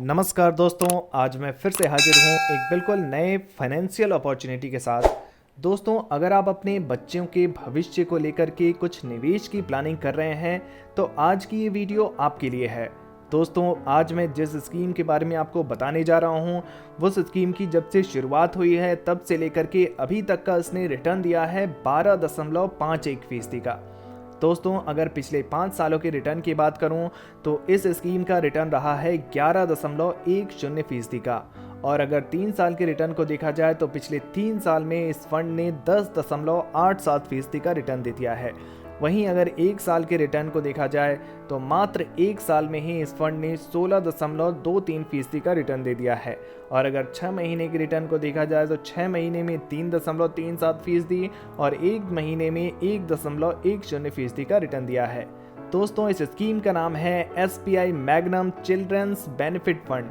नमस्कार दोस्तों, आज मैं फिर से हाजिर हूँ एक बिल्कुल नए फाइनेंशियल अपॉर्चुनिटी के साथ। दोस्तों, अगर आप अपने बच्चों के भविष्य को लेकर के कुछ निवेश की प्लानिंग कर रहे हैं तो आज की ये वीडियो आपके लिए है। दोस्तों, आज मैं जिस स्कीम के बारे में आपको बताने जा रहा हूँ उस स्कीम की जब से शुरुआत हुई है तब से लेकर के अभी तक का इसने रिटर्न दिया है 12.51% का। दोस्तों, अगर पिछले 5 सालों के रिटर्न की बात करूं तो इस स्कीम का रिटर्न रहा है 11.10% का। और अगर 3 साल के रिटर्न को देखा जाए तो पिछले 3 साल में इस फंड ने 10.87% का रिटर्न दे दिया है। वहीं अगर 1 साल के रिटर्न को देखा जाए तो मात्र 1 साल में ही इस फंड ने 16.23% का रिटर्न दे दिया है। और अगर 6 महीने के रिटर्न को देखा जाए तो 6 महीने में 3.37% और 1 महीने में 1.10% का रिटर्न दिया है। दोस्तों, इस स्कीम का नाम है SBI Magnum children's benefit fund.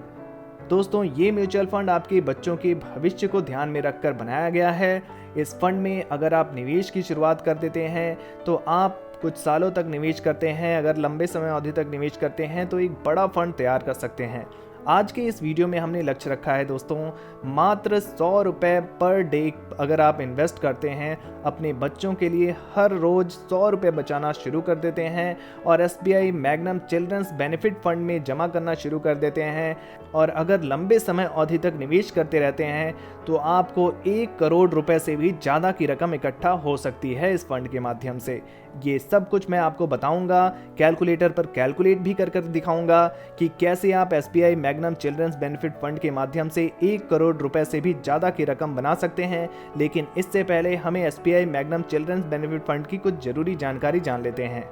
दोस्तों, ये म्यूचुअल फंड आपके बच्चों के भविष्य को ध्यान में रखकर बनाया गया है। इस फंड में अगर आप निवेश की शुरुआत कर देते हैं तो आप कुछ सालों तक निवेश करते हैं, अगर लंबे समय अवधि तक निवेश करते हैं तो एक बड़ा फंड तैयार कर सकते हैं। आज के इस वीडियो में हमने लक्ष्य रखा है दोस्तों, मात्र 100 रुपये पर डे अगर आप इन्वेस्ट करते हैं अपने बच्चों के लिए, हर रोज 100 रुपये बचाना शुरू कर देते हैं और SBI Magnum children's benefit fund में जमा करना शुरू कर देते हैं और अगर लंबे समय अवधि तक निवेश करते रहते हैं तो आपको 1 करोड़ रुपए से भी ज़्यादा की रकम इकट्ठा हो सकती है इस फंड के माध्यम से। ये सब कुछ मैं आपको बताऊंगा, कैलकुलेटर पर कैलकुलेट भी कर दिखाऊंगा कि कैसे आप SBI Magnum children's benefit fund के माध्यम से 1 करोड़ रुपए से भी ज़्यादा की रकम बना सकते हैं। लेकिन इससे पहले हमें SBI Magnum children's benefit fund की कुछ जरूरी जानकारी जान लेते हैं।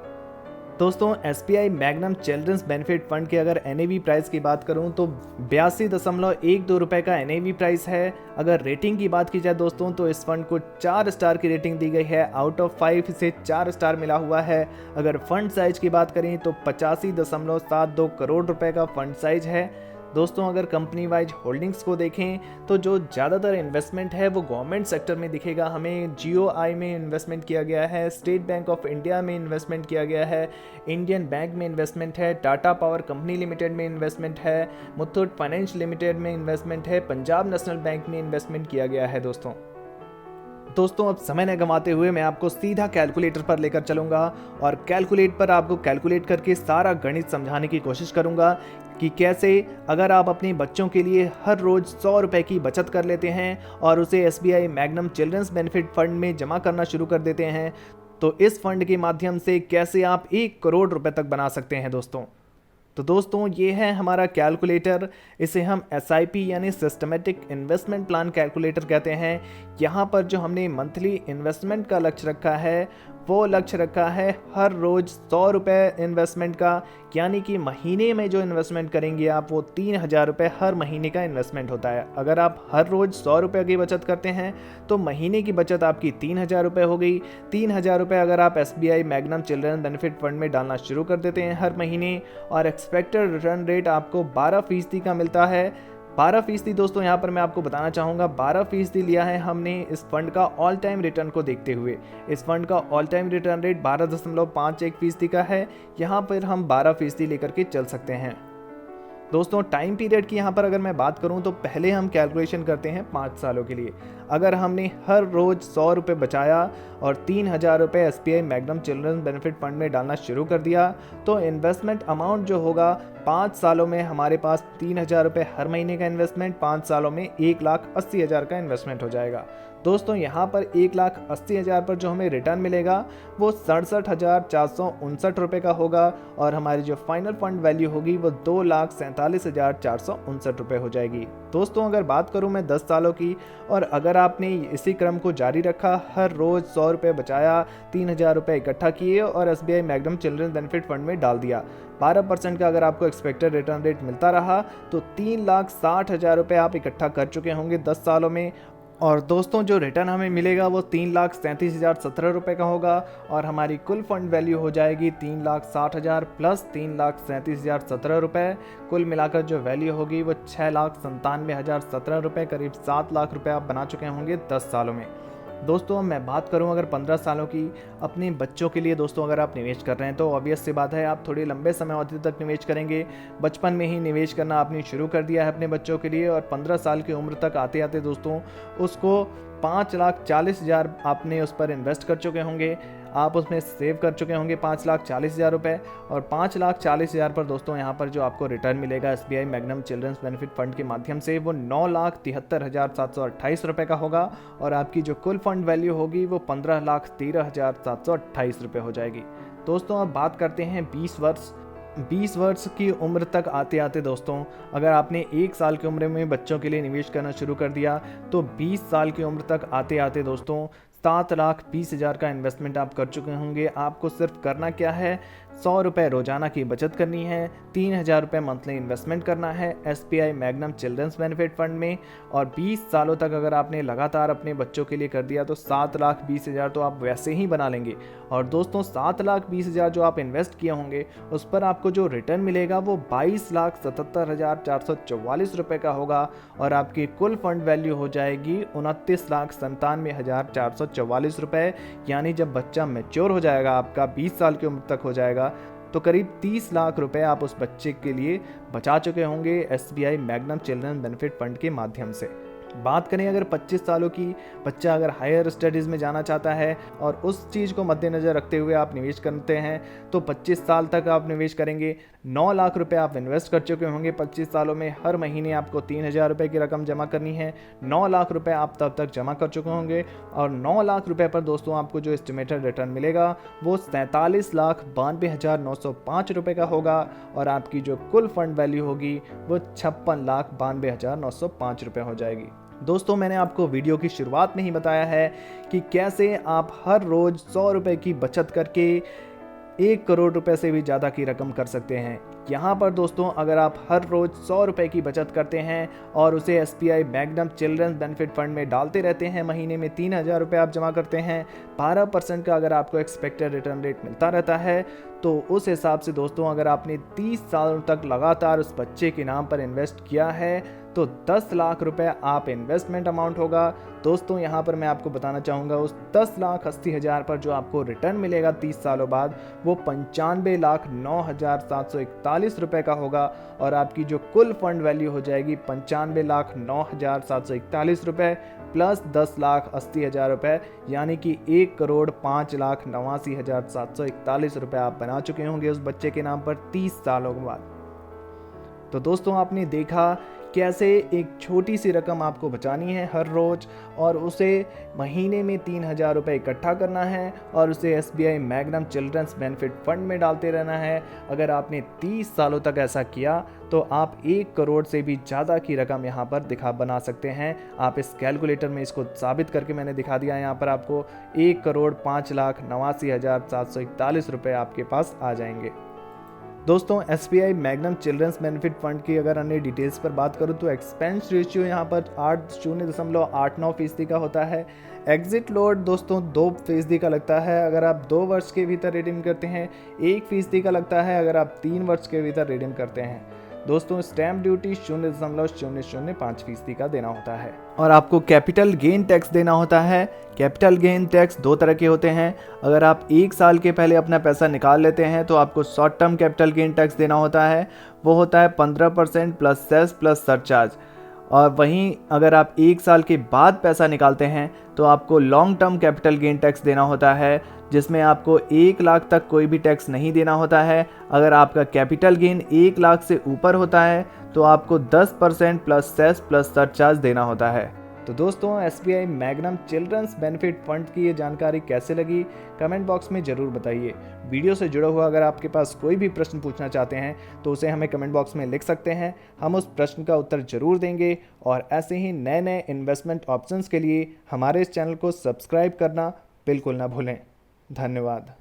दोस्तों, SBI Magnum children's benefit fund के अगर NAV प्राइस की बात करूं तो 82.12 रुपए का NAV प्राइस है। अगर रेटिंग की बात की जाए दोस्तों तो इस फंड को 4 स्टार की रेटिंग दी गई है, आउट ऑफ 5 इसे 4 स्टार मिला हुआ है। अगर फंड साइज की बात करें तो 85.72 करोड़ रुपए का फंड साइज है। दोस्तों, अगर कंपनी वाइज होल्डिंग्स को देखें तो जो ज़्यादातर इन्वेस्टमेंट है वो गवर्नमेंट सेक्टर में दिखेगा। हमें GOI में इन्वेस्टमेंट किया गया है, स्टेट बैंक ऑफ इंडिया में इन्वेस्टमेंट किया गया है, इंडियन बैंक में इन्वेस्टमेंट है, टाटा पावर कंपनी लिमिटेड में इन्वेस्टमेंट है, मुथूट फाइनेंस लिमिटेड में इन्वेस्टमेंट है, पंजाब नेशनल बैंक में इन्वेस्टमेंट किया गया है। दोस्तों, अब समय न गंवाते हुए मैं आपको सीधा कैलकुलेटर पर लेकर चलूंगा और कैलकुलेट पर आपको कैलकुलेट करके सारा गणित समझाने की कोशिश करूंगा कि कैसे अगर आप अपने बच्चों के लिए हर रोज 100 रुपए की बचत कर लेते हैं और उसे SBI Magnum children's benefit fund में जमा करना शुरू कर देते हैं तो इस फंड के माध्यम से कैसे आप 1 करोड़ रुपए तक बना सकते हैं। दोस्तों, ये है हमारा कैलकुलेटर। इसे हम SIP यानी सिस्टमेटिक इन्वेस्टमेंट प्लान कैलकुलेटर कहते हैं। यहाँ पर जो हमने मंथली इन्वेस्टमेंट का लक्ष्य रखा है वो लक्ष्य रखा है हर रोज 100 रुपये इन्वेस्टमेंट का, यानी कि महीने में जो इन्वेस्टमेंट करेंगे आप वो 3000 रुपये हर महीने का इन्वेस्टमेंट होता है। अगर आप हर रोज 100 रुपये की बचत करते हैं तो महीने की बचत आपकी 3000 रुपये हो गई। 3000 रुपये अगर आप SBI magnum children benefit fund में डालना शुरू कर देते हैं हर महीने और एक्सपेक्टेड रिटर्न रेट आपको 12% का मिलता है। 12% दोस्तों, यहाँ पर मैं आपको बताना चाहूँगा 12% लिया है हमने इस फंड का ऑल टाइम रिटर्न को देखते हुए। इस फंड का ऑल टाइम रिटर्न रेट 12.51% का है। यहाँ पर हम 12% लेकर के चल सकते हैं। दोस्तों, टाइम पीरियड की यहाँ पर अगर मैं बात करूँ तो पहले हम कैलकुलेशन करते हैं 5 सालों के लिए। अगर हमने हर रोज 100 रुपये बचाया और 3000 रुपये SBI magnum children benefit fund में डालना शुरू कर दिया तो इन्वेस्टमेंट अमाउंट जो होगा 5 सालों में हमारे पास 3000 रुपये हर महीने का इन्वेस्टमेंट, 5 सालों में 1,80,000 का इन्वेस्टमेंट हो जाएगा। दोस्तों, यहाँ पर 1,80,000 पर जो हमें रिटर्न मिलेगा वो 67,459 रुपये का होगा और हमारी जो फाइनल फंड वैल्यू होगी वो 2,47,459 रुपये हो जाएगी। दोस्तों, अगर बात करूँ मैं 10 सालों की और अगर आपने इसी क्रम को जारी रखा, हर रोज 100 रुपये बचाया, 3000 रुपये इकट्ठा किए और SBI magnum children benefit fund में डाल दिया, 12% का अगर आपको एक्सपेक्टेड रिटर्न रेट मिलता रहा तो 3,60,000 रुपये आप इकट्ठा कर चुके होंगे 10 सालों में। और दोस्तों, जो रिटर्न हमें मिलेगा वो 3,37,017 रुपये का होगा और हमारी कुल फंड वैल्यू हो जाएगी 3,60,000 प्लस 3,37,017 रुपये। कुल मिलाकर जो वैल्यू होगी वो 6,97,017 रुपये, करीब 7 लाख रुपये आप बना चुके होंगे 10 सालों में। दोस्तों मैं बात करूं अगर 15 सालों की अपने बच्चों के लिए दोस्तों अगर आप निवेश कर रहे हैं तो ऑब्वियस सी बात है आप थोड़ी लंबे समय अवधि तक निवेश करेंगे। बचपन में ही निवेश करना आपने शुरू कर दिया है अपने बच्चों के लिए और 15 साल की उम्र तक आते आते दोस्तों उसको 5,40,000 आपने उस पर इन्वेस्ट कर चुके होंगे। आप उसमें सेव कर चुके होंगे 5,40,000 रुपये और 5,40,000 पर दोस्तों यहाँ पर जो आपको रिटर्न मिलेगा SBI Magnum children's benefit fund के माध्यम से वो 9,73,728 रुपये का होगा और आपकी जो कुल फंड वैल्यू होगी वो 15,13,728 रुपये हो जाएगी। दोस्तों अब बात करते हैं 20 वर्ष की उम्र तक आते आते दोस्तों अगर आपने 1 साल की उम्र में बच्चों के लिए निवेश करना शुरू कर दिया तो 20 साल की उम्र तक आते आते दोस्तों 7,20,000 का इन्वेस्टमेंट आप कर चुके होंगे। आपको सिर्फ करना क्या है, 100 रुपये रोजाना की बचत करनी है, 3,000 रुपये मंथली इन्वेस्टमेंट करना है SBI Magnum children's benefit fund में और 20 सालों तक अगर आपने लगातार अपने बच्चों के लिए कर दिया तो 7,20,000 तो आप वैसे ही बना लेंगे। और दोस्तों 7,20,000 जो आप इन्वेस्ट किए होंगे उस पर आपको जो रिटर्न मिलेगा वो 22,77,444 रुपये का होगा और आपकी कुल फंड वैल्यू हो जाएगी 29,97,444 रुपये। यानी जब बच्चा मैच्योर हो जाएगा आपका 20 साल की उम्र तक हो जाएगा तो करीब 30 लाख रुपए आप उस बच्चे के लिए बचा चुके होंगे SBI magnum children benefit fund के माध्यम से। बात करें अगर 25 सालों की बच्चा अगर हायर स्टडीज़ में जाना चाहता है और उस चीज़ को मद्देनज़र रखते हुए आप निवेश करते हैं तो 25 साल तक आप निवेश करेंगे। 9 लाख रुपए आप इन्वेस्ट कर चुके होंगे 25 सालों में। हर महीने आपको 3,000 रुपये की रकम जमा करनी है। 9 लाख रुपए आप तब तक जमा कर चुके होंगे और 9 लाख रुपए पर दोस्तों आपको जो एस्टिमेटेड रिटर्न मिलेगा वो 47,92,905 रुपये का होगा और आपकी जो कुल फंड वैल्यू होगी वो 56,92,905 रुपये हो जाएगी। दोस्तों मैंने आपको वीडियो की शुरुआत में ही बताया है कि कैसे आप हर रोज़ 100 रुपये की बचत करके 1 करोड़ रुपए से भी ज़्यादा की रकम कर सकते हैं। यहाँ पर दोस्तों अगर आप हर रोज़ 100 रुपये की बचत करते हैं और उसे SBI Magnum children's benefit fund में डालते रहते हैं, महीने में 3,000 रुपये आप जमा करते हैं, 12% का अगर आपको एक्सपेक्टेड रिटर्न रेट मिलता रहता है तो उस हिसाब से दोस्तों अगर आपने 30 सालों तक लगातार उस बच्चे के नाम पर इन्वेस्ट किया है तो 10 लाख रुपए आप इन्वेस्टमेंट अमाउंट होगा। दोस्तों यहाँ पर मैं आपको बताना चाहूँगा उस 10,80,000 पर जो आपको रिटर्न मिलेगा 30 सालों बाद वो 95,09,741 रुपये का होगा और आपकी जो कुल फंड वैल्यू हो जाएगी 95,09,741 रुपये प्लस 10,80,000 रुपये यानी कि 1,05,89,741 रुपये आप बना चुके होंगे उस बच्चे के नाम पर 30 सालों के बाद। तो दोस्तों आपने देखा कैसे एक छोटी सी रकम आपको बचानी है हर रोज़ और उसे महीने में 3,000 रुपये इकट्ठा करना है और उसे SBI Magnum children's benefit fund में डालते रहना है। अगर आपने 30 सालों तक ऐसा किया तो आप 1 करोड़ से भी ज़्यादा की रकम यहाँ पर बना सकते हैं। आप इस कैलकुलेटर में इसको साबित करके मैंने दिखा दिया है। यहाँ पर आपको 1,05,89,741 रुपये आपके पास आ जाएंगे। दोस्तों SBI Magnum children's benefit fund की अगर अन्य डिटेल्स पर बात करूं तो एक्सपेंस रेशियो यहाँ पर 0.89% का होता है। एग्जिट लोड दोस्तों 2% का लगता है अगर आप 2 वर्ष के भीतर रिडीम करते हैं, 1% का लगता है अगर आप 3 वर्ष के भीतर रिडीम करते हैं। दोस्तों स्टैम्प ड्यूटी 0.005% का देना होता है और आपको कैपिटल गेन टैक्स देना होता है। कैपिटल गेन टैक्स 2 तरह के होते हैं। अगर आप 1 साल के पहले अपना पैसा निकाल लेते हैं तो आपको short term capital gain tax देना होता है, वो होता है 15% प्लस सेस प्लस सरचार्ज। और वहीं अगर आप 1 साल के बाद पैसा निकालते हैं तो आपको long term capital gain tax देना होता है जिसमें आपको 1 लाख तक कोई भी टैक्स नहीं देना होता है। अगर आपका कैपिटल गेन 1 लाख से ऊपर होता है तो आपको 10% प्लस सेस प्लस सरचार्ज देना होता है। तो दोस्तों SBI Magnum children's benefit fund की ये जानकारी कैसे लगी कमेंट बॉक्स में ज़रूर बताइए। वीडियो से जुड़ा हुआ अगर आपके पास कोई भी प्रश्न पूछना चाहते हैं तो उसे हमें कमेंट बॉक्स में लिख सकते हैं, हम उस प्रश्न का उत्तर ज़रूर देंगे। और ऐसे ही नए नए इन्वेस्टमेंट ऑप्शंस के लिए हमारे इस चैनल को सब्सक्राइब करना बिल्कुल ना भूलें। धन्यवाद।